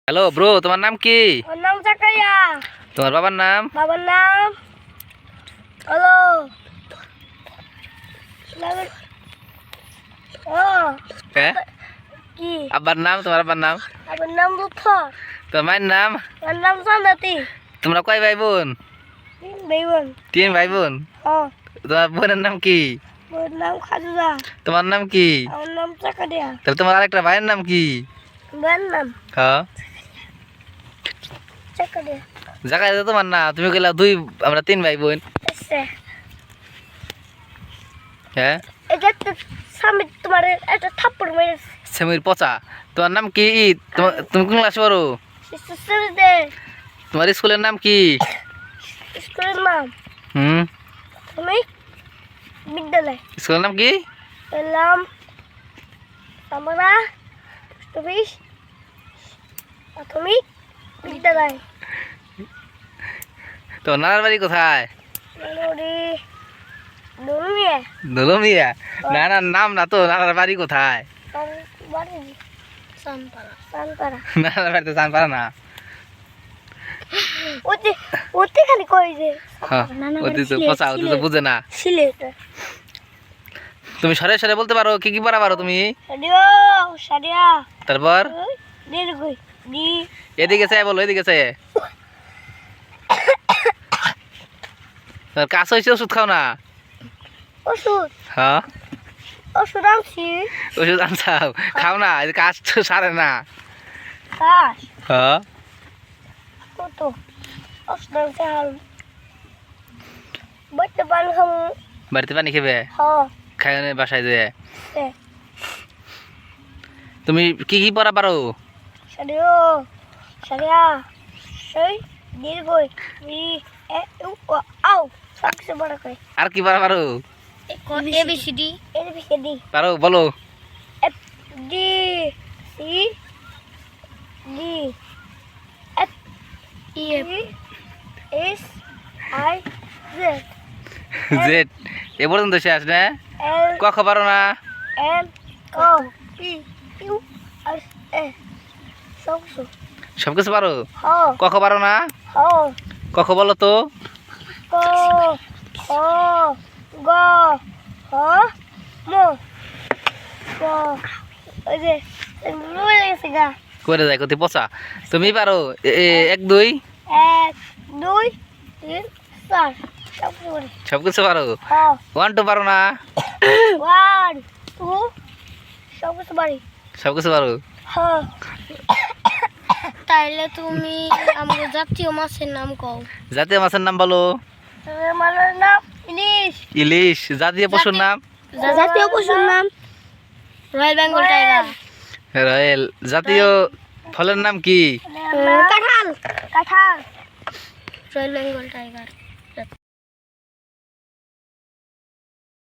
Hello bro, তোমার নাম কি? ওর নাম জাকারিয়া। তোমার বাবার নাম? বাবার নাম হলো ও হ্যাঁ, কি আব্বার নাম? তোমার আব্বার নাম? বাবার নাম লুৎফর। তোমার মায়ের নাম? ওর নাম জান্নাতি। তোমরা কয় ভাই বোন? তিন ভাই বোন। 3 ভাই বোন। ও তোমার বোনের নাম কি? ওর নাম খাজুজা। তোমার নাম কি? আমার নাম জাকারিয়া। তাহলে তোমার আরেকটা ভাইয়ের নাম কি? ভাইয়ের নাম হ্যাঁ, জাকারিয়া। জায়গায় তোমার না, তুমি কইলা আমরা 3 ভাই বোন। এসে হ্যাঁ, এটা তো সামনে তোমার একটা থাপ্পড় মেরে সেমির পচা। তোমার নাম কি? তুমি কোন ক্লাসে পড়ো? দে তোমার স্কুলের নাম কি? স্কুলের নাম হুম, তুমি বিদ্যালয় স্কুলের নাম কি? এলাম আমরা অফিস প্রাথমিক বিদ্যালয় তোমার নানার বাড়ি কোথায়? নদী দুর্মিয়া দোলমিয়া? নানার নাম না তো, নানার বাড়ি কোথায়? বাড়ি সানপাড়া সানপাড়া নানার বাড়িতে জান পারে না। ওতে ওতে খালি কই যে হ্যাঁ, ওই তো পচা, ওই তো বুঝে না। সিলেট তুমি সরে সরে বলতে পারো? কি কি পড়া পারো তুমি? সাদিয়া সাদিয়া তারপর দের কই দি এদিকে চাই বলো, এদিকে চাই। কাজ হয়েছে, ওষুধ খাও না? ওষুধ হ্যাঁ, ওষুধ আনছি ওষুধ আনছাও, খাও না, এই কাজ তো সারে না। কাশ হ্যাঁ, কত ওষুধ আনছি হাল বইতে পান খাম বাড়িতে পানি খেবে? হ খাই না বাসায় যে? সে তুমি কি কি পড়া পারো? সাদিয়া সাদিয়া সেই দের কই দি এ উ আও সব কিছু বড় কই আর কি পড়া পারো? এ বি সি ডি পারো, বলো। F D C D F E F S I Z Z এ পর্যন্ত শেষ না? L ক খ পারো না? M O P Q R S সব কিছু সব কিছু পারো? হ ক খ পারো না? হ ক খ বলো তো। ক খ গ হ ম ক ওই যে রুই গেছে গা করে যায় কতি পচা। তুমি পারো 1 2? 1 2 3 4 সব কিছু করি সব কিছু পারো? হ 1 2 পারো না? 1 2 সব কিছু পারি সব কিছু পারো? হ্যাঁ তাইলে তুমি আমাকে জাতীয় মাছের নাম কও জাতীয় মাছের নাম বলো। মাছের নাম ইলিশ ইলিশ। জাতীয় পশুর নাম? জাতীয় পশুর নাম রয়্যাল বেঙ্গল টাইগার রয়েল। জাতীয় ফলের নাম কি? কাঁঠাল কাঁঠাল রয়্যাল বেঙ্গল টাইগার